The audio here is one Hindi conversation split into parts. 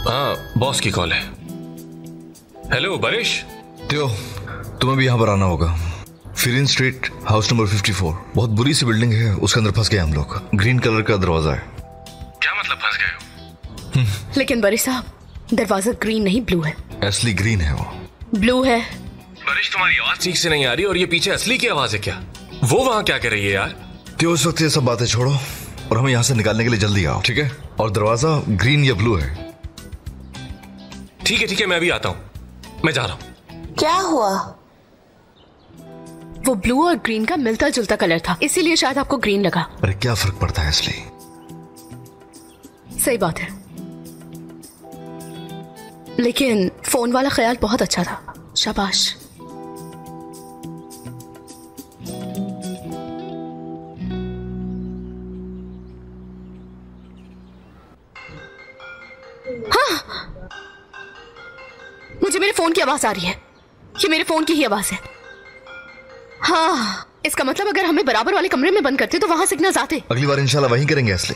हाँ, बॉस की कॉल है। हेलो बरिश। त्यो, तुम्हें भी यहाँ पर आना होगा। फिरिन स्ट्रीट, हाउस नंबर 54। बहुत बुरी सी बिल्डिंग है, उसके अंदर फंस गए हम लोग। ग्रीन कलर का दरवाजा है। क्या मतलब फंस गए हो? लेकिन बरिश साहब, दरवाजा ग्रीन नहीं ब्लू है। असली ग्रीन है वो। ब्लू है। बरिश, तुम्हारी आवाज ठीक से नहीं आ रही और ये पीछे असली की आवाज है क्या? वो वहाँ क्या कर रही है यार? त्यो, उस वक्त ये सब बातें छोड़ो और हमें यहाँ से निकालने के लिए जल्दी आओ, ठीक है? और दरवाजा ग्रीन या ब्लू है। ठीक है, मैं भी आता हूँ। मैं जा रहा हूँ। क्या हुआ? वो ब्लू और ग्रीन का मिलता जुलता कलर था, इसीलिए शायद आपको ग्रीन लगा। अरे क्या फर्क पड़ता है असली? सही बात है, लेकिन फोन वाला ख्याल बहुत अच्छा था। शाबाश। हाँ, मुझे मेरे फोन की आवाज आ रही है। ये मेरे फोन की ही आवाज है। हाँ, इसका मतलब अगर हमें बराबर वाले कमरे में बंद करते तो वहां सिग्नल्स आते। अगली बार इंशाल्लाह वहीं करेंगे असली।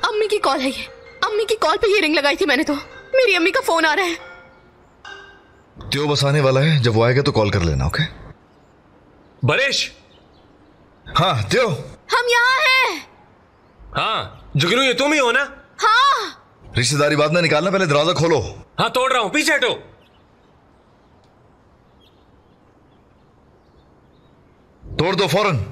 अम्मी की कॉल है ये। अम्मी की कॉल पे ये रिंग लगाई थी मैंने तो। मेरी अम्मी का फोन आ रहा है। त्यो बस आने वाला है, जब वो आएगा तो कॉल कर लेना, ओके? बरिश। हाँ त्यो, हम यहाँ हैं। हाँ जुगनू, ये तुम ही हो ना? हाँ। रिश्तेदारी बाद में निकालना, पहले दरवाजा खोलो। हाँ, तोड़ रहा हूँ, पीछे हटो। तोड़ दो फौरन।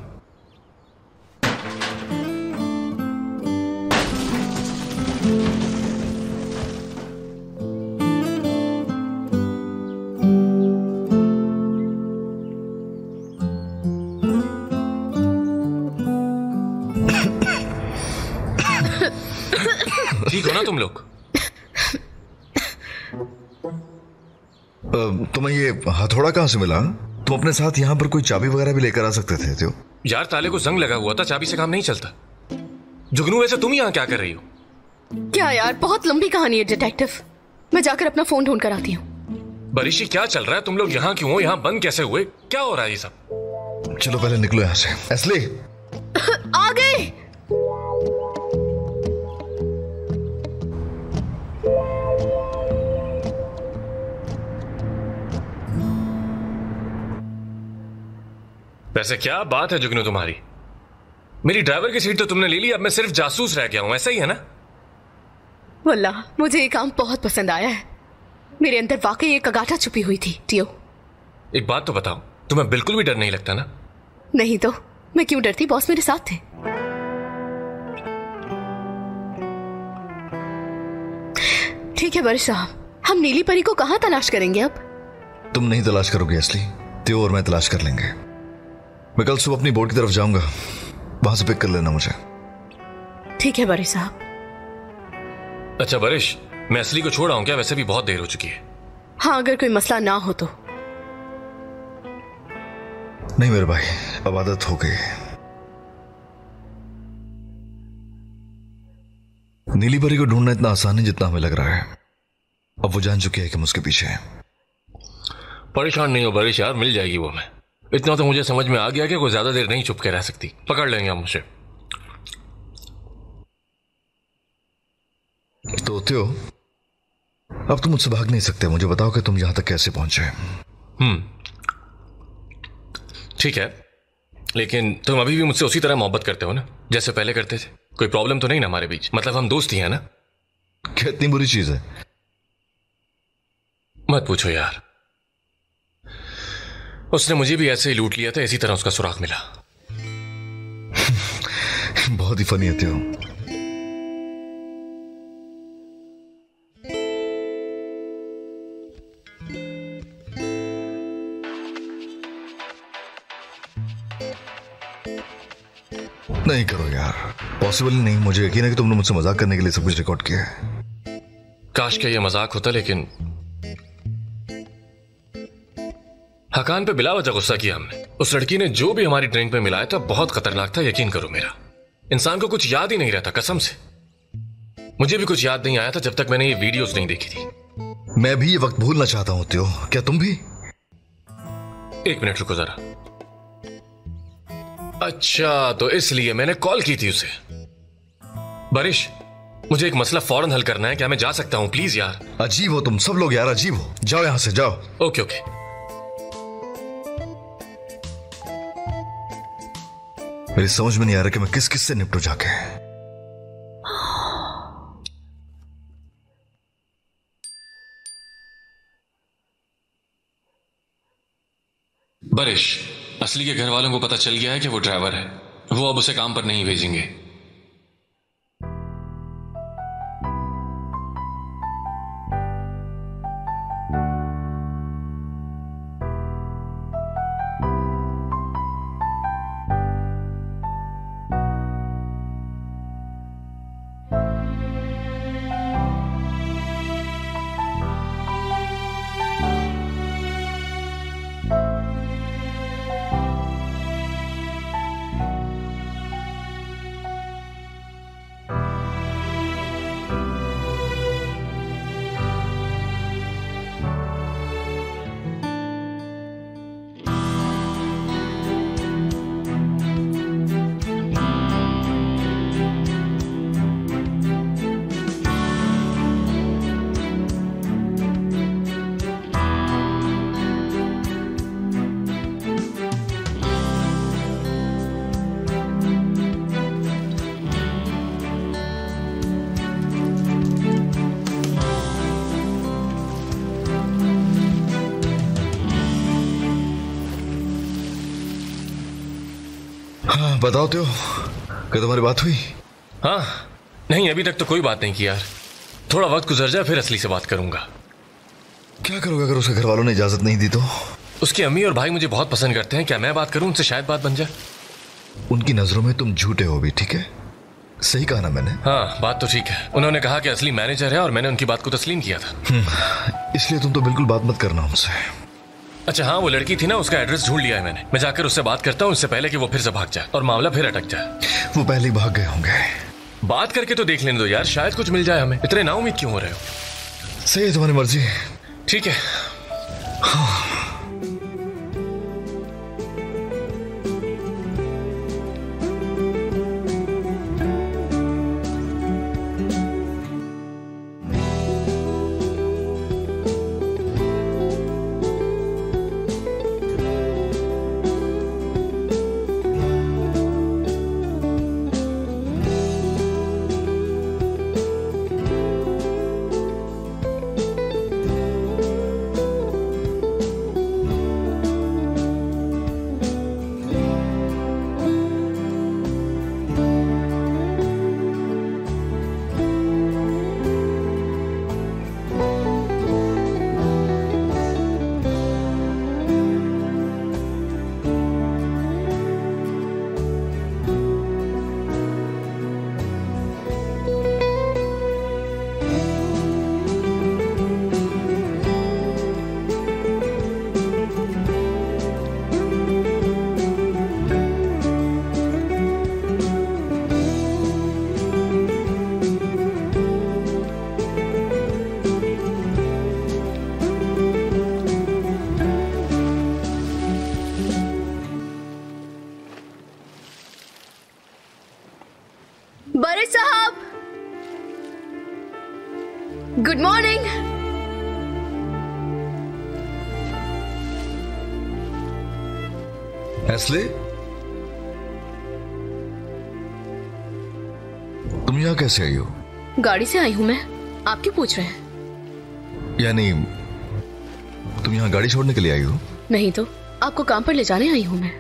ठीक हो ना तुम लोग? तुम्हें ये हथौड़ा कहां से मिला? तुम अपने साथ यहाँ पर कोई चाबी वगैरह भी लेकर आ सकते थे त्यो। यार, ताले को जंग लगा हुआ था, चाबी से काम नहीं चलता। जुगनू, वैसे तुम यहाँ क्या कर रही हो? क्या यार, बहुत लंबी कहानी है डिटेक्टिव। मैं जाकर अपना फोन ढूंढ कर आती हूँ। बरिशी, क्या चल रहा है? तुम लोग यहाँ क्यों हो? यहाँ बंद कैसे हुए? क्या हो रहा है ये सब? चलो पहले निकलो यहाँ से। असली आ गए। वैसे क्या बात है जुगनू तुम्हारी? मेरी ड्राइवर की सीट तो तुमने ले ली, अब मैं सिर्फ जासूस रह गया हूं, ऐसा ही है ना? वल्लाह मुझे ये काम बहुत पसंद आया है। मेरे अंदर वाकई एक कगाटा छुपी हुई थी टियो। एक बात तो बताओ, तुम्हें बिल्कुल भी डर नहीं लगता ना? नहीं तो मैं क्यों डरती, बॉस मेरे साथ थे। ठीक है बरिश साहब, हम नीली परी को कहां तलाश करेंगे अब? तुम नहीं तलाश करोगे असली, त्यो और मैं तलाश कर लेंगे। मैं कल सुबह अपनी बोर्ड की तरफ जाऊंगा, वहां से पिक कर लेना मुझे। ठीक है बरिश साहब। अच्छा बरिश, मैं असली को छोड़ आऊं क्या? वैसे भी बहुत देर हो चुकी है। हाँ, अगर कोई मसला ना हो तो। नहीं मेरे भाई, अब आदत हो गई। नीली परी को ढूंढना इतना आसान नहीं जितना हमें लग रहा है। अब वो जान चुकी है कि हम उसके पीछे हैं। परेशान नहीं हो बरिश यार, मिल जाएगी वो। मैं इतना तो मुझे समझ में आ गया कि कोई ज्यादा देर नहीं चुप के रह सकती। पकड़ लेंगे हम उसे। तो त्यो, अब तुम मुझसे भाग नहीं सकते। मुझे बताओ कि तुम यहां तक कैसे पहुंचे। ठीक है, लेकिन तुम अभी भी मुझसे उसी तरह मोहब्बत करते हो ना जैसे पहले करते थे? कोई प्रॉब्लम तो नहीं ना हमारे बीच? मतलब हम दोस्त ही हैं ना? क्या इतनी बुरी चीज है? मत पूछो यार, उसने मुझे भी ऐसे ही लूट लिया था, इसी तरह उसका सुराग मिला। बहुत ही फनी है त्यो। नहीं करो यार, पॉसिबल नहीं। मुझे यकीन है कि तुमने मुझसे मजाक करने के लिए सब कुछ रिकॉर्ड किया है। काश के ये मजाक होता, लेकिन हकान पे बिला वजह गुस्सा किया हमने। उस लड़की ने जो भी हमारी ड्रिंक में मिलाया था बहुत खतरनाक था, यकीन करो मेरा। इंसान को कुछ याद ही नहीं रहता, कसम से। मुझे भी कुछ याद नहीं आया था जब तक मैंने ये वीडियोस नहीं देखी थी। मैं भी ये वक्त भूलना चाहता हूं त्यो, क्या तुम भी? एक मिनट रुको जरा। अच्छा, तो इसलिए मैंने कॉल की थी उसे। बारिश, मुझे एक मसला फौरन हल करना है। क्या मैं जा सकता हूं प्लीज यार? अजीब हो तुम सब लोग यार, अजीब हो। जाओ यहां से, जाओ। Okay okay. मेरी समझ में नहीं आ रहा कि मैं किस किस से निपटू जाके। बारिश, असली के घर वालों को पता चल गया है कि वो ड्राइवर है। वो अब उसे काम पर नहीं भेजेंगे। हाँ बताओ तो, क्या तुम्हारी बात हुई? हाँ नहीं, अभी तक तो कोई बात नहीं की यार। थोड़ा वक्त गुजर जाए फिर असली से बात करूंगा। क्या करोगे अगर उसके घर वालों ने इजाजत नहीं दी तो? उसकी अम्मी और भाई मुझे बहुत पसंद करते हैं। क्या मैं बात करूं उनसे, शायद बात बन जाए। उनकी नजरों में तुम झूठे हो भी, ठीक है? सही कहा ना मैंने? हाँ बात तो ठीक है। उन्होंने कहा कि असली मैनेजर है और मैंने उनकी बात को तस्लीम किया था। इसलिए तुम तो बिल्कुल बात मत करना उनसे। अच्छा हाँ, वो लड़की थी ना, उसका एड्रेस ढूंढ लिया है मैंने। मैं जाकर उससे बात करता हूँ इससे पहले कि वो फिर से भाग जाए और मामला फिर अटक जाए। वो पहले ही भाग गए होंगे। बात करके तो देख लेने दो यार, शायद कुछ मिल जाए हमें। इतने नाउम्मीद क्यों हो रहे हो? सही है, तुम्हारी मर्जी। ठीक है। हाँ। बड़े साहब, गुड मॉर्निंग। एस्ले, तुम यहाँ कैसे आई हो? गाड़ी से आई हूं मैं। आप क्यों पूछ रहे हैं? यानी तुम यहाँ गाड़ी छोड़ने के लिए आई हो? नहीं तो आपको काम पर ले जाने आई हूं मैं।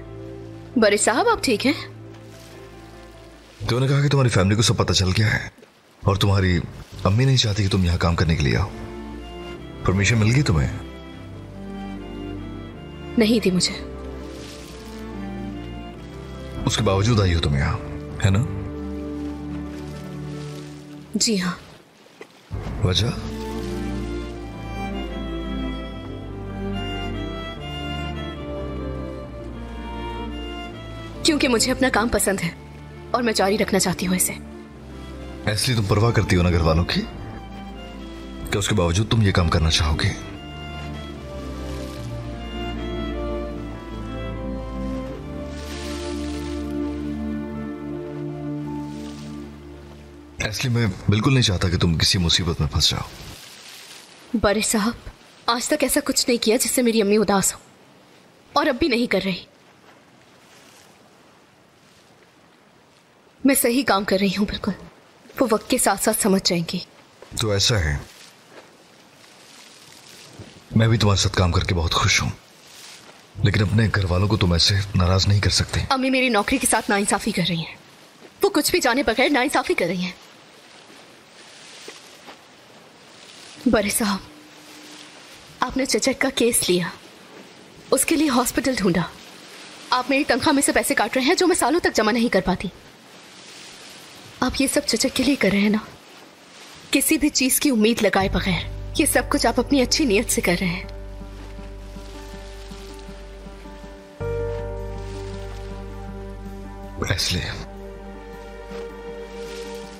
बड़े साहब आप ठीक हैं? तुमने कहा कि तुम्हारी फैमिली को सब पता चल गया है और तुम्हारी अम्मी नहीं चाहती कि तुम यहाँ काम करने के लिए आओ। परमिशन मिल गई तुम्हें? नहीं थी मुझे। उसके बावजूद आई हो तुम यहाँ, है ना? जी हाँ। वजह? क्योंकि मुझे अपना काम पसंद है और मैं जारी रखना चाहती हूँ इसे। इसलिए तुम परवाह करती हो ना घर वालों की, कि उसके बावजूद तुम ये काम करना चाहोगे? इसलिए मैं बिल्कुल नहीं चाहता कि तुम किसी मुसीबत में फंस जाओ। बड़े साहब, आज तक ऐसा कुछ नहीं किया जिससे मेरी अम्मी उदास हो, और अब भी नहीं कर रही। मैं सही काम कर रही हूं बिल्कुल। वो वक्त के साथ साथ समझ जाएंगी। तो ऐसा है, मैं भी तुम्हारे साथ काम करके बहुत खुश हूं, लेकिन अपने घर वालों को तुम ऐसे नाराज नहीं कर सकते। अम्मी मेरी नौकरी के साथ नाइंसाफी कर रही हैं। वो कुछ भी जाने बगैर नाइंसाफी कर रही हैं। बड़े साहब, आपने चचक का केस लिया, उसके लिए हॉस्पिटल ढूंढा। आप मेरी तनख्वाह में से पैसे काट रहे हैं जो मैं सालों तक जमा नहीं कर पाती। आप ये सब चचक के लिए कर रहे हैं ना, किसी भी चीज की उम्मीद लगाए बगैर। ये सब कुछ आप अपनी अच्छी नीयत से कर रहे हैं। इसलिए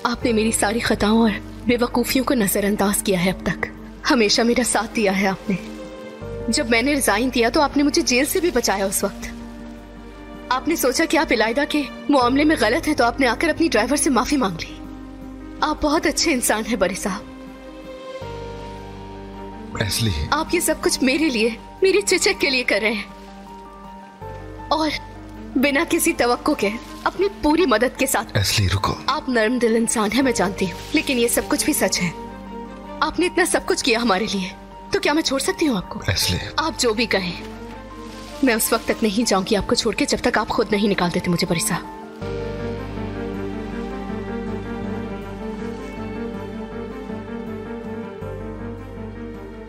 आपने मेरी सारी खताओं और बेवकूफियों को नजरअंदाज किया है अब तक। हमेशा मेरा साथ दिया है आपने। जब मैंने रिजाइन दिया तो आपने मुझे जेल से भी बचाया। उस वक्त आपने सोचा कि आप इलायदा के मामले में गलत हैं, तो आपने आकर अपनी ड्राइवर से माफी मांग ली। आप बहुत अच्छे इंसान हैं बड़े साहब। इसलिए आप ये सब कुछ मेरे लिए, मेरी चचक के लिए कर रहे हैं, और बिना किसी तवक्को के अपनी पूरी मदद के साथ। इसलिए रुको। आप नर्म दिल इंसान हैं, मैं जानती हूँ, लेकिन ये सब कुछ भी सच है। आपने इतना सब कुछ किया हमारे लिए, तो क्या मैं छोड़ सकती हूँ आपको? इसलिए आप जो भी कहें, मैं उस वक्त तक नहीं जाऊंगी आपको छोड़ के जब तक आप खुद नहीं निकाल देते मुझे बड़ी साहब।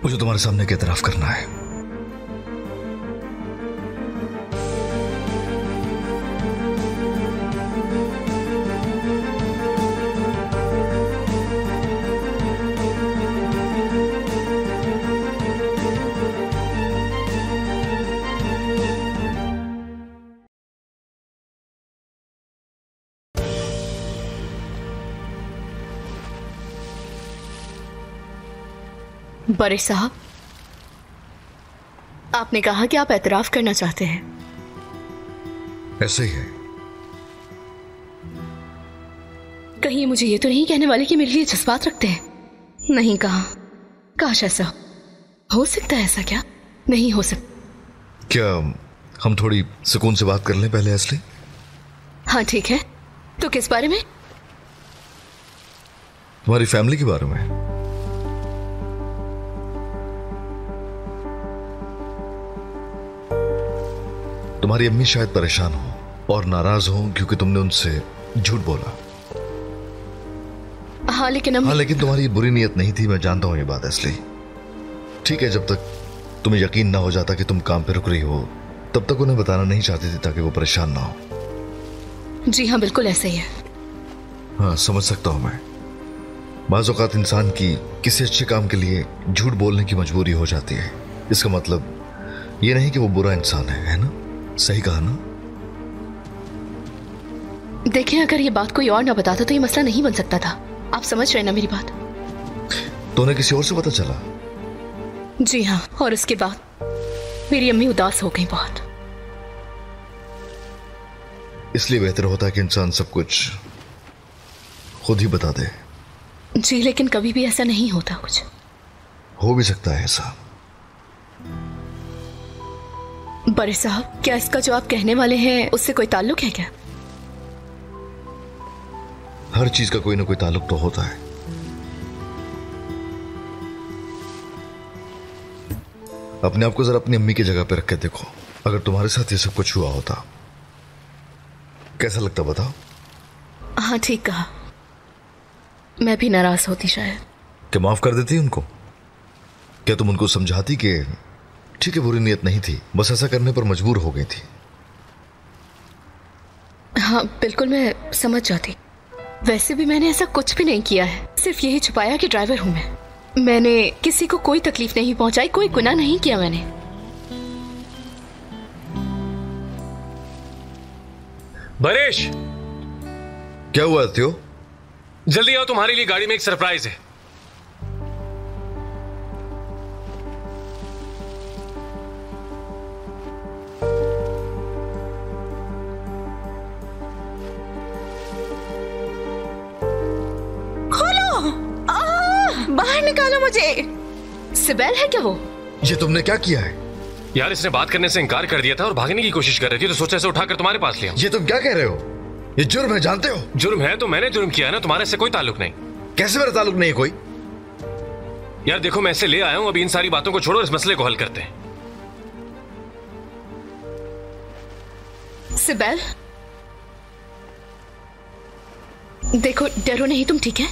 मुझे तुम्हारे सामने एक एतराफ करना है। बड़े साहब, आपने कहा कि आप एतराफ करना चाहते हैं। ऐसे ही है। कहीं मुझे ये तो नहीं कहने वाले कि मेरे लिए जज्बात रखते हैं? नहीं कहा। काश ऐसा हो सकता है। ऐसा क्या नहीं हो सकता? क्या हम थोड़ी सुकून से बात कर लें पहले असली? हाँ ठीक है। तो किस बारे में? तुम्हारी फैमिली के बारे में। तुम्हारी अम्मी शायद परेशान हो और नाराज हो क्योंकि तुमने उनसे झूठ बोला। हाँ लेकिन तुम्हारी बुरी नीयत नहीं थी, मैं जानता हूं ये बात असली। ठीक है, जब तक तुम्हें यकीन ना हो जाता कि तुम काम पे रुक रही हो, तब तक उन्हें बताना नहीं चाहती थी ताकि वो परेशान ना हो। जी हाँ, बिल्कुल ऐसा ही है। हाँ, समझ सकता हूं मैं। बाज़ औक़ात इंसान की किसी अच्छे काम के लिए झूठ बोलने की मजबूरी हो जाती है। इसका मतलब ये नहीं कि वो बुरा इंसान है ना? सही कहा ना? देखिए, अगर ये बात कोई और ना बताता तो ये मसला नहीं बन सकता था। आप समझ रहे हैं ना मेरी बात? तो उन्हें किसी और से पता चला? जी हाँ, और उसके बाद मेरी अम्मी उदास हो गई बहुत। इसलिए बेहतर होता है कि इंसान सब कुछ खुद ही बता दे। जी, लेकिन कभी भी ऐसा नहीं होता। कुछ हो भी सकता है ऐसा। बड़े साहब, क्या इसका जो आप कहने वाले हैं उससे कोई ताल्लुक है क्या? हर चीज का कोई ना कोई ताल्लुक तो होता है। अपने आप को जरा अपनी अम्मी की जगह पे रख के देखो। अगर तुम्हारे साथ ये सब कुछ हुआ होता, कैसा लगता बताओ? हाँ ठीक कहा। मैं भी नाराज होती शायद। क्या माफ कर देती उनको? क्या तुम उनको समझाती कि ठीक है, बुरी नियत नहीं थी, बस ऐसा करने पर मजबूर हो गई थी? हाँ बिल्कुल, मैं समझ जाती। वैसे भी मैंने ऐसा कुछ भी नहीं किया है, सिर्फ यही छुपाया कि ड्राइवर हूं मैंने किसी को कोई तकलीफ नहीं पहुंचाई, कोई गुनाह नहीं किया मैंने। बरेश, क्या हुआ थियो? जल्दी आओ, तुम्हारे लिए गाड़ी में एक सरप्राइज है। निकालो मुझे। सिबेल है क्या वो? ये तुमने क्या किया है? यार इसने बात करने से इनकार कर दिया था और भागने की कोशिश कर रही थी, तो सोचा इसे उठाकर तुम्हारे पास लिया। ये तुम क्या कह रहे हो? ये जुर्म है, जानते हो? जुर्म है तो मैंने जुर्म किया है ना, तुम्हारे से कोई ताल्लुक नहीं। कैसे मेरा ताल्लुक नहीं है कोई? यार देखो मैं इसे ले आया हूं, अभी इन सारी बातों को छोड़ो, इस मसले को हल करते हैं। सिबेल देखो, डरो नहीं, तुम ठीक है?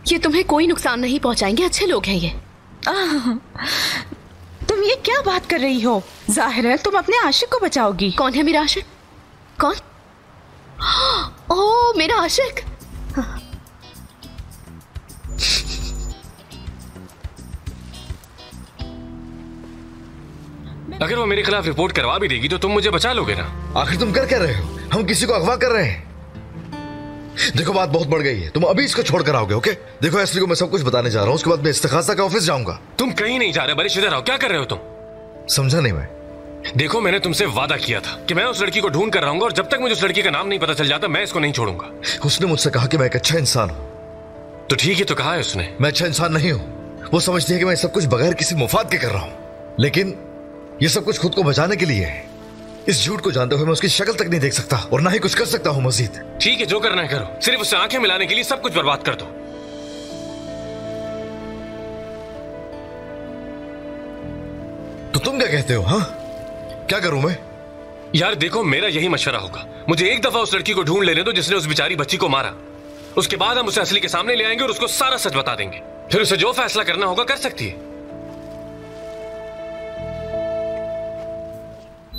ये तुम्हें कोई नुकसान नहीं पहुंचाएंगे, अच्छे लोग हैं ये। तुम ये क्या बात कर रही हो? जाहिर है तुम अपने आशिक को बचाओगी। कौन है मेरा आशिक? कौन? ओह मेरा आशिक। अगर वो मेरे खिलाफ रिपोर्ट करवा भी देगी तो तुम मुझे बचा लोगे ना? आखिर तुम कर क्या रहे हो? हम किसी को अगवा कर रहे हैं? देखो बात बहुत बढ़ गई है, तुम अभी इसको छोड़कर आओगे, ओके? देखो एसली को मैं सब कुछ बताने जा रहा हूँ, उसके बाद मैं इस्तिखासा के ऑफिस जाऊंगा। तुम कहीं नहीं जा रहे बरिश, इधर आओ। क्या कर रहे हो तुम? समझा नहीं मैं। देखो मैंने तुमसे वादा किया था कि मैं उस लड़की को ढूंढ कर रहूंगा और जब तक मुझे उस लड़की का नाम नहीं पता चल जाता मैं इसको नहीं छोड़ूंगा। उसने मुझसे कहा कि मैं एक अच्छा इंसान हूँ। तो ठीक है, तो कहा है उसने। मैं अच्छा इंसान नहीं हूँ। वो समझती है कि मैं सब कुछ बगैर किसी मुफाद के कर रहा हूँ, लेकिन ये सब कुछ खुद को बचाने के लिए है। इस झूठ को जानते हुए मैं उसकी शक्ल तक नहीं देख सकता और ना ही कुछ कर सकता हूँ मजीद। ठीक है, जो करना है करो, सिर्फ उससे आंखें मिलाने के लिए सब कुछ बर्बाद कर दो। तो तुम क्या कहते हो? हाँ, क्या करूं मैं? यार देखो मेरा यही मशवरा होगा, मुझे एक दफा उस लड़की को ढूंढ लेने दो जिसने उस बेचारी बच्ची को मारा। उसके बाद हम उसे असली के सामने ले आएंगे और उसको सारा सच बता देंगे, फिर उसे जो फैसला करना होगा कर सकती है।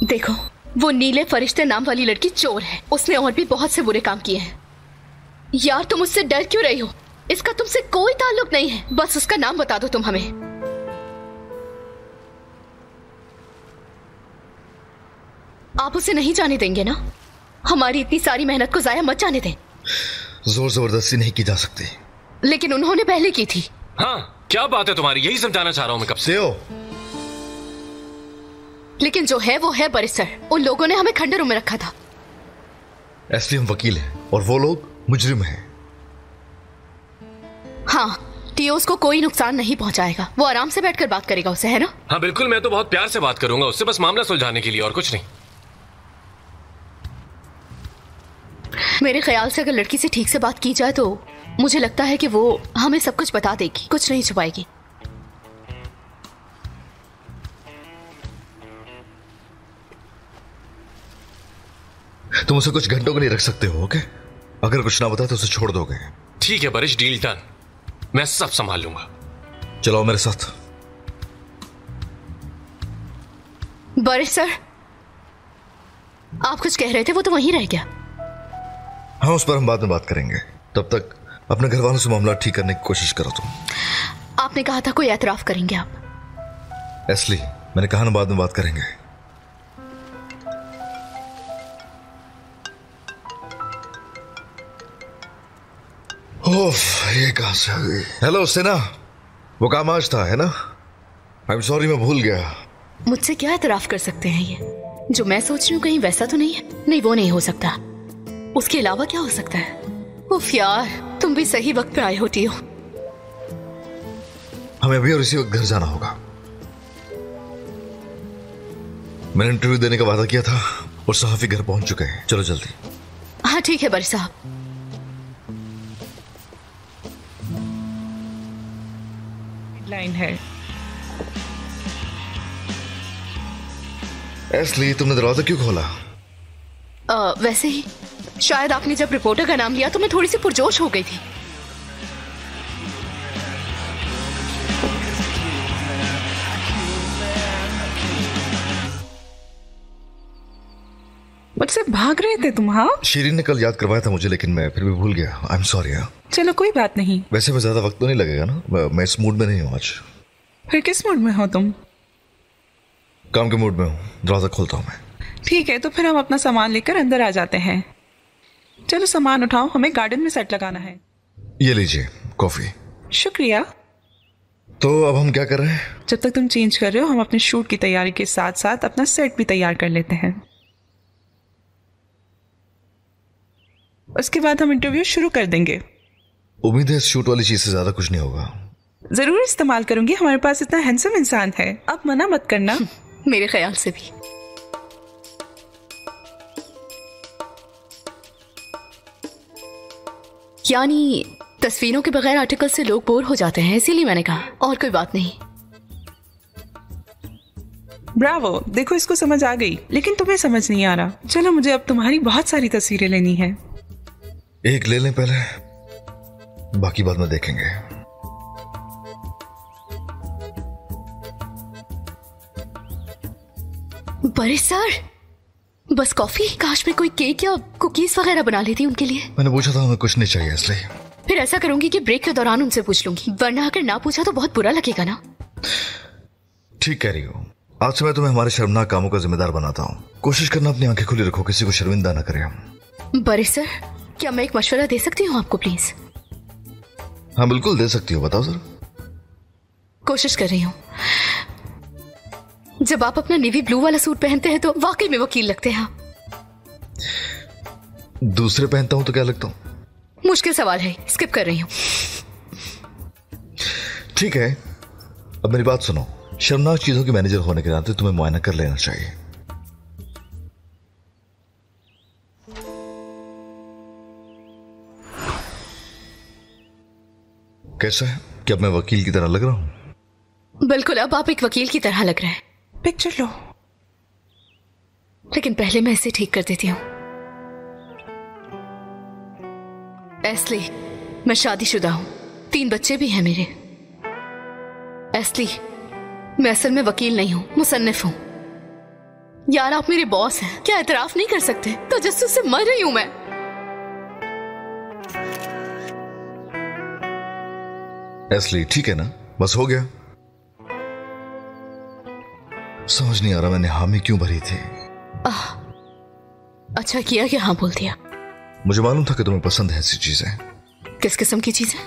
देखो वो नीले फरिश्ते नाम वाली लड़की चोर है, उसने और भी बहुत से बुरे काम किए हैं। यार तुम उससे डर क्यों रही हो? इसका तुमसे कोई ताल्लुक नहीं है, बस उसका नाम बता दो तुम हमें। आप उसे नहीं जाने देंगे ना? हमारी इतनी सारी मेहनत को जाया मत जाने दें। जोर जबरदस्ती नहीं की जा सकती। लेकिन उन्होंने पहले की थी। हाँ क्या बात है तुम्हारी, यही समझाना चाह रहा हूं मैं कब से। लेकिन जो है वो है बरिस्टर, उन लोगों ने हमें खंडर में रखा था। इसलिए हम वकील हैं और वो लोग मुजरिम हैं। हाँ, टियोस को कोई नुकसान नहीं पहुंचाएगा, वो आराम से बैठकर बात करेगा उससे, है ना? हाँ बिल्कुल, मैं तो बहुत प्यार से बात करूंगा उससे, बस मामला सुलझाने के लिए और कुछ नहीं। मेरे ख्याल से अगर लड़की से ठीक से बात की जाए तो मुझे लगता है कि वो हमें सब कुछ बता देगी, कुछ नहीं छुपाएगी। तुम उसे कुछ घंटों के लिए रख सकते हो, ओके? अगर कुछ ना बताए तो उसे छोड़ दोगे। ठीक है बरिश, डील डन, मैं सब संभाल लूंगा। चलो मेरे साथ। बरिश सर, आप कुछ कह रहे थे, वो तो वहीं रह गया। हाँ, उस पर हम बाद में बात करेंगे। तब तक अपने घर वालों से मामला ठीक करने की कोशिश करो तुम। आपने कहा था कोई एतराफ करेंगे आप। एसली, मैंने कहा ना बाद में बात करेंगे। ओफ, ये कहां से आ गई? हेलो सेना, वो काम आज था, है ना? आई एम सॉरी, मैं भूल गया। मुझसे क्या एतराफ कर सकते हैं ये? जो मैं सोच रही हूँ कहीं वैसा तो नहीं है? नहीं, वो नहीं हो सकता। उसके अलावा क्या हो सकता है? उफ यार, तुम भी सही वक्त पे आए हो टियो। हमें अभी और इसी वक्त घर जाना होगा। मैंने इंटरव्यू देने का वादा किया था और सहाफी घर पहुंच चुके हैं। चलो जल्दी। हाँ ठीक है बरिश साहब। लाइन है। एसली, तुमने दरवाजा क्यों खोला? वैसे ही, शायद आपने जब रिपोर्टर का नाम लिया तो मैं थोड़ी सी पुरजोश हो गई थी। मुझसे भाग रहे थे तुम? हाँ, शीरीन ने कल याद करवाया था मुझे, लेकिन मैं फिर भी भूल गया। I am sorry. चलो कोई बात नहीं। वैसे मैं ज्यादा वक्त तो नहीं लगेगा ना, मैं इस मूड में नहीं हूँ आज। फिर किस मूड में हो तुम? काम के मूड में हूँ। दरवाजा खोलता हूँ मैं। ठीक है, तो फिर हम अपना सामान लेकर अंदर आ जाते हैं। चलो सामान उठाओ, हमें गार्डन में सेट लगाना है। ये लीजिए कॉफी। शुक्रिया। तो अब हम क्या कर रहे हैं? जब तक तुम चेंज कर रहे हो हम अपने शूट की तैयारी के साथ साथ अपना सेट भी तैयार कर लेते हैं। उसके बाद हम इंटरव्यू शुरू कर देंगे। उम्मीद है इस शूट वाली चीज से ज्यादा कुछ नहीं होगा। जरूर इस्तेमाल करूंगी, हमारे पास इतना हैंडसम इंसान है, आप मना मत करना। मेरे ख्याल से भी। यानी तस्वीरों के बगैर आर्टिकल से लोग बोर हो जाते हैं, इसीलिए मैंने कहा, और कोई बात नहीं। ब्रावो, देखो इसको समझ आ गई, लेकिन तुम्हें समझ नहीं आ रहा। चलो, मुझे अब तुम्हारी बहुत सारी तस्वीरें लेनी है। एक ले लें पहले, बाकी बाद में देखेंगे। बड़े सर, बस कॉफी? काश मैं कोई केक या कुकीज वगैरह बना लेती उनके लिए। मैंने पूछा था, हमें कुछ नहीं चाहिए इसलिए। फिर ऐसा करूंगी कि ब्रेक के दौरान उनसे पूछ लूंगी, वरना अगर ना पूछा तो बहुत बुरा लगेगा ना। ठीक कह रही हो। आज से मैं तुम्हें हमारे शर्मनाक कामों का जिम्मेदार बनाता हूँ। कोशिश करना अपनी आंखें खुली रखो, किसी को शर्मिंदा ना करें हम। बड़े सर, क्या मैं एक मशवरा दे सकती हूँ आपको प्लीज? हाँ बिल्कुल दे सकती हो, बताओ सर। कोशिश कर रही हूँ। जब आप अपना नेवी ब्लू वाला सूट पहनते हैं तो वाकई में वकील लगते हैं आप। दूसरे पहनता हूं तो क्या लगता हूं? मुश्किल सवाल है, स्किप कर रही हूँ। ठीक है, अब मेरी बात सुनो। शर्मनाक चीजों के मैनेजर होने के नाते तुम्हें मुआयना कर लेना चाहिए। कैसा है? क्या मैं वकील की तरह लग रहा हूं? बिल्कुल, अब आप एक वकील की तरह लग रहे हैं। पिक्चर लो। लेकिन पहले मैं इसे ठीक कर देती हूँ। एस्ली, मैं शादीशुदा हूं, 3 बच्चे भी हैं मेरे। एस्ली, मैं असल में वकील नहीं हूं, मुसन्निफ हूं। यार आप मेरे बॉस हैं, क्या एतराफ नहीं कर सकते? तो तजस्सुस से मर रही हूं मैं। एस्ली ठीक है ना, बस हो गया। समझ नहीं आ रहा मैंने हामी क्यों भरी थी। अच्छा किया कि हाँ बोल दिया। मुझे मालूम था कि तुम्हें पसंद है ऐसी चीजें। किस किस्म की चीजें?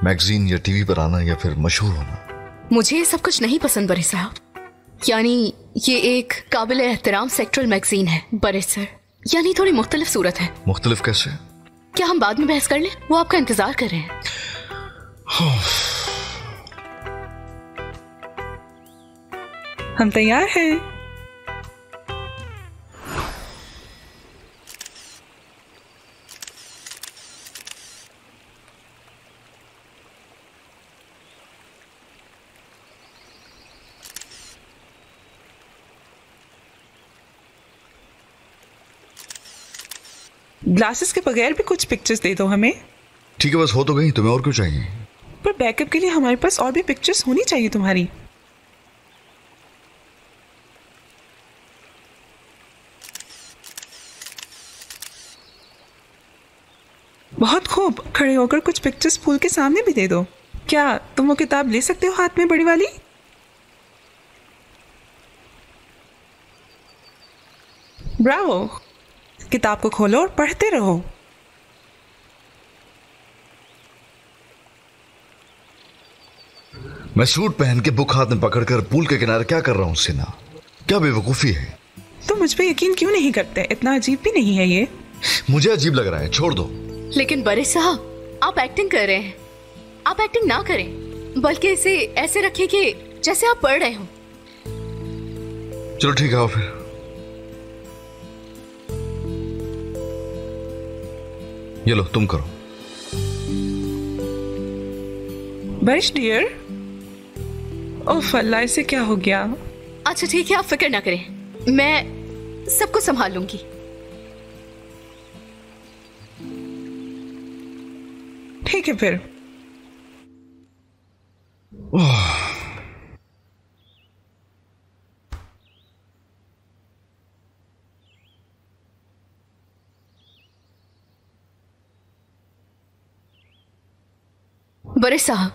मैगजीन या टीवी पर आना या फिर मशहूर होना। मुझे ये सब कुछ नहीं पसंद बड़े साहब। यानी ये एक काबिल एहतराम सेक्टरल मैगजीन है बड़े सर, यानी थोड़ी मुख्तलिफ सूरत है। मुख्तलिफ कैसे? क्या हम बाद में बहस कर लें? वो आपका इंतजार कर रहे हैं। हम तैयार हैं। ग्लासेस के बगैर भी कुछ पिक्चर्स दे दो हमें। ठीक है, बस हो तो गई, तुम्हें और क्यों चाहिए? पर बैकअप के लिए हमारे पास और भी पिक्चर्स होनी चाहिए तुम्हारी। बहुत खूब, खड़े होकर कुछ पिक्चर्स फूल के सामने भी दे दो। क्या तुम वो किताब ले सकते हो हाथ में, बड़ी वाली? ब्रावो, किताब को खोलो और पढ़ते रहो। मैं सूट पहन के बुक हाथ में पकड़कर पूल के किनारे क्या कर रहा हूँ सिना? क्या बेवकूफी है। तुम मुझ पे यकीन क्यों नहीं करते? इतना अजीब भी नहीं है ये। मुझे अजीब लग रहा है, छोड़ दो। लेकिन बड़े साहब, आप एक्टिंग कर रहे हैं। आप एक्टिंग ना करें, बल्कि इसे ऐसे रखिए कि जैसे आप पढ़ रहे हो। चलो ठीक है, आओ फिर। ये लो, तुम करो। बर्श डियर, ओह अल्लाह, इसे क्या हो गया? अच्छा ठीक है, आप फिक्र ना करें, मैं सबको संभाल लूंगी। ठीक है फिर। बड़े साहब,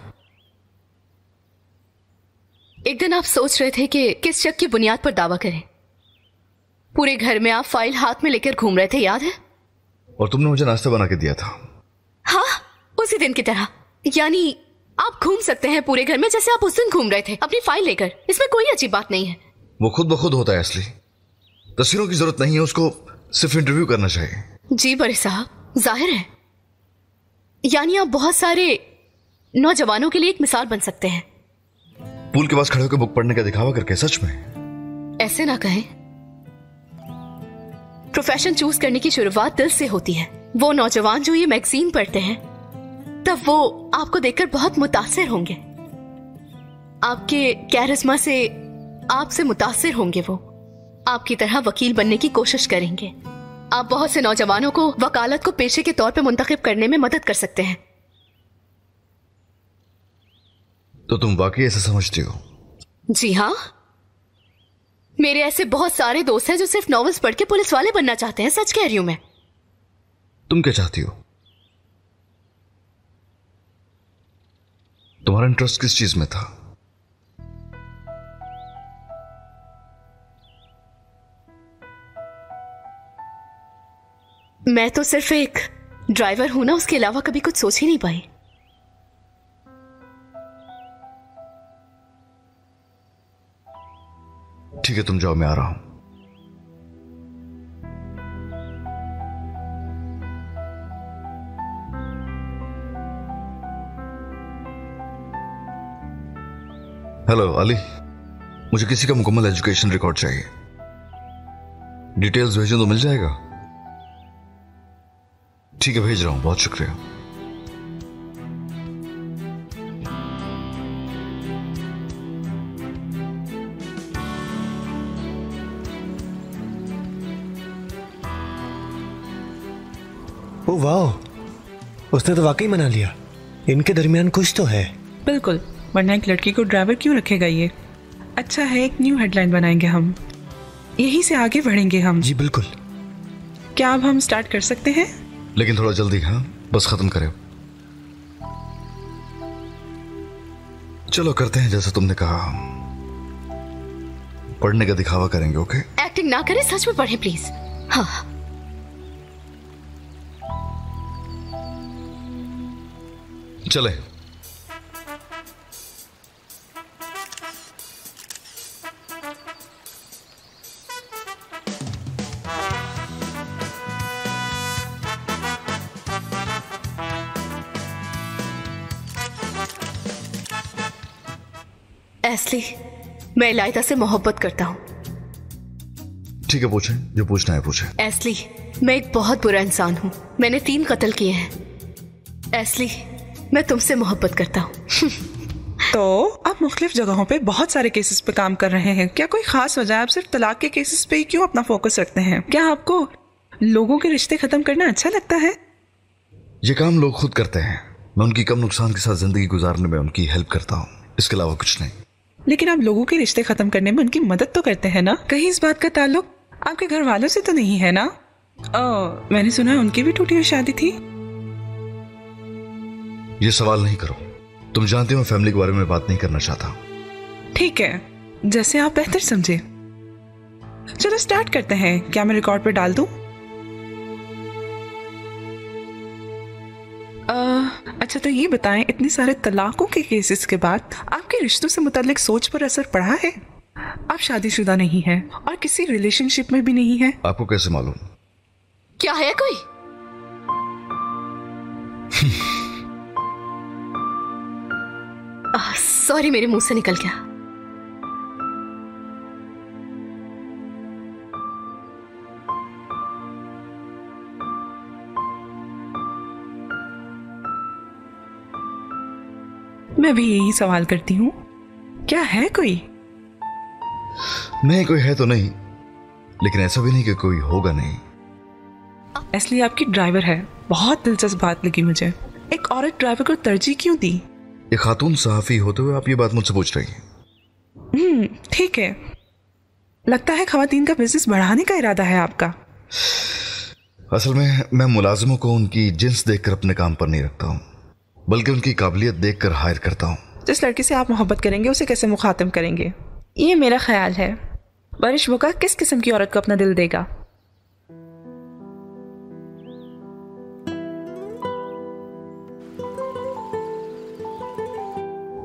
एक दिन आप सोच रहे थे कि किस शक की बुनियाद पर दावा करें। पूरे घर में आप फाइल हाथ में लेकर घूम रहे थे, याद है? और तुमने मुझे नाश्ता बना के दिया था। हाँ, उसी दिन की तरह। यानी आप घूम सकते हैं पूरे घर में जैसे आप उस दिन घूम रहे थे, अपनी फाइल लेकर। इसमें कोई अजीब बात नहीं है। वो खुद ब खुद होता है असली। तस्वीरों की जरूरत नहीं है, उसको सिर्फ इंटरव्यू करना चाहिए। जी बड़े साहब, जाहिर है। यानी आप बहुत सारे नौजवानों के लिए एक मिसाल बन सकते हैं। पूल के पास खड़े होकर बुक पढ़ने का दिखावा करके? सच में? ऐसे ना कहें। प्रोफेशन चूज करने की शुरुआत दिल से होती है। वो नौजवान जो ये मैगजीन पढ़ते हैं, तब वो आपको देखकर बहुत मुतासिर होंगे। आपके कैरिस्मा से, आपसे मुतासिर होंगे। वो आपकी तरह वकील बनने की कोशिश करेंगे। आप बहुत से नौजवानों को वकालत को पेशे के तौर पर मुंतखब करने में मदद कर सकते हैं। तो तुम वाकई ऐसा समझती हो? जी हाँ, मेरे ऐसे बहुत सारे दोस्त हैं जो सिर्फ नॉवेल्स पढ़ के पुलिस वाले बनना चाहते हैं। सच कह रही हूं मैं। तुम क्या चाहती हो? तुम्हारा इंटरेस्ट किस चीज में था? मैं तो सिर्फ एक ड्राइवर हूं ना, उसके अलावा कभी कुछ सोच ही नहीं पाई। ठीक है, तुम जाओ, मैं आ रहा हूं। हेलो अली, मुझे किसी का मुकम्मल एजुकेशन रिकॉर्ड चाहिए। डिटेल्स भेजूं तो मिल जाएगा? ठीक है, भेज रहा हूं। बहुत शुक्रिया। ओ वाह, उसने तो वाकई मना लिया। इनके दरमियान कुछ तो है। बिल्कुल, वरना एक लड़की को ड्राइवर क्यों रखेगा ये? अच्छा है, एक न्यू हेडलाइन बनाएंगे हम, यहीं से आगे बढ़ेंगे हम। जी बिल्कुल। क्या अब हम स्टार्ट कर सकते हैं? लेकिन थोड़ा जल्दी। हाँ, बस खत्म करें। चलो करते हैं जैसा तुमने कहा। पढ़ने का दिखावा करेंगे। ओके? एक्टिंग ना करें, सच में पढ़ें प्लीज। हाँ। चले। एस्ली, मैं इलाइजा से मोहब्बत करता हूँ। ठीक है, पूछें जो पूछना है पूछें। एस्ली, मैं एक बहुत बुरा इंसान हूँ। मैंने 3 कत्ल किए हैं। एस्ली, मैं तुमसे मोहब्बत करता हूँ। तो आप मुख्तलिफ जगहों पे बहुत सारे केसेस पे काम कर रहे हैं। क्या कोई खास वजह है? आप सिर्फ तलाक के केसेस पे ही क्यों अपना फोकस रखते हैं? क्या आपको लोगों के रिश्ते खत्म करना अच्छा लगता है? ये काम लोग खुद करते हैं। मैं उनकी कम नुकसान के साथ जिंदगी गुजारने में उनकी हेल्प करता हूँ, इसके अलावा कुछ नहीं। लेकिन आप लोगों के रिश्ते खत्म करने में उनकी मदद तो करते हैं ना? कहीं इस बात का ताल्लुक आपके घर वालों से तो नहीं है ना? मैंने सुना है उनकी भी टूटी हुई शादी थी। ये सवाल नहीं करो। तुम जानते हो मैं फैमिली के बारे में बात नहीं करना चाहता। ठीक है, जैसे आप बेहतर समझे। चलो स्टार्ट करते हैं। क्या मैं रिकॉर्ड पे डाल दूं? अच्छा, तो ये बताएं, इतने सारे तलाकों के केसेस के बाद आपके रिश्तों से मुतालिक सोच पर असर पड़ा है? आप शादीशुदा नहीं हैं और किसी रिलेशनशिप में भी नहीं है। आपको कैसे मालूम? क्या है कोई? सॉरी, मेरे मुंह से निकल गया। मैं भी यही सवाल करती हूँ, क्या है कोई? नहीं, कोई है तो नहीं, लेकिन ऐसा भी नहीं कि कोई होगा नहीं। एस्ली आपकी ड्राइवर है। बहुत दिलचस्प बात लगी मुझे। एक औरत ड्राइवर को तरजीह क्यों दी? एक खातून सहाफी होते हुए आप ये बात मुझसे पूछ रही हैं? ठीक है, लगता है खवातीन का बिजनेस बढ़ाने का इरादा है आपका। असल में मैं मुलाजिमों को उनकी जिन्स देखकर अपने काम पर नहीं रखता हूँ, बल्कि उनकी काबिलियत देखकर हायर करता हूँ। जिस लड़की से आप मोहब्बत करेंगे उसे कैसे मुखातिब करेंगे, ये मेरा ख्याल है। बारिश बुका किस किस्म की औरत को अपना दिल देगा?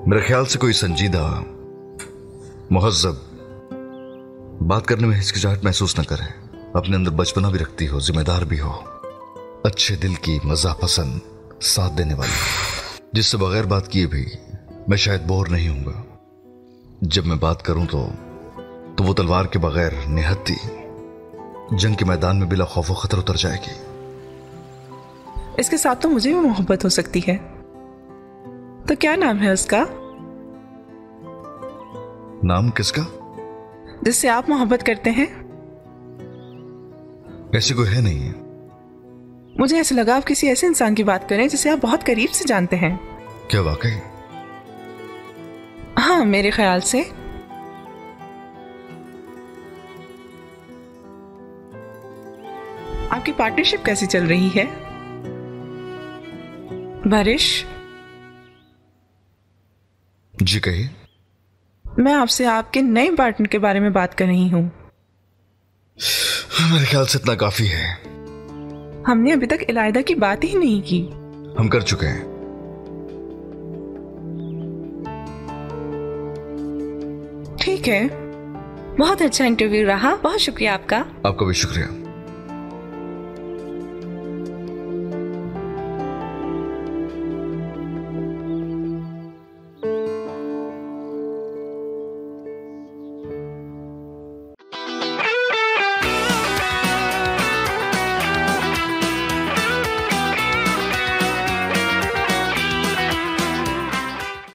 मेरे ख्याल से कोई संजीदा, मुहज़्ज़ब, बात करने में हिचकिचाहट महसूस न करे, अपने अंदर बचपना भी रखती हो, जिम्मेदार भी हो, अच्छे दिल की, मज़ा पसंद, साथ देने वाली। जिससे बगैर बात किए भी मैं शायद बोर नहीं होऊंगा। जब मैं बात करूं तो वो तलवार के बगैर निहत्ती जंग के मैदान में बिला खौफ व खतर उतर जाएगी। इसके साथ तो मुझे भी मोहब्बत हो सकती है। तो क्या नाम है उसका? नाम किसका? जिससे आप मोहब्बत करते हैं। ऐसे कोई है नहीं है। मुझे ऐसा लगा आप किसी ऐसे इंसान की बात करें जिसे आप बहुत करीब से जानते हैं। क्या वाकई? हाँ, मेरे ख्याल से। आपकी पार्टनरशिप कैसी चल रही है बारिश? जी कहिए। मैं आपसे आपके नए पार्टनर के बारे में बात कर रही हूं। मेरे ख्याल से इतना काफी है। हमने अभी तक इलायदा की बात ही नहीं की। हम कर चुके हैं। ठीक है, बहुत अच्छा इंटरव्यू रहा। बहुत शुक्रिया आपका। आपका भी शुक्रिया।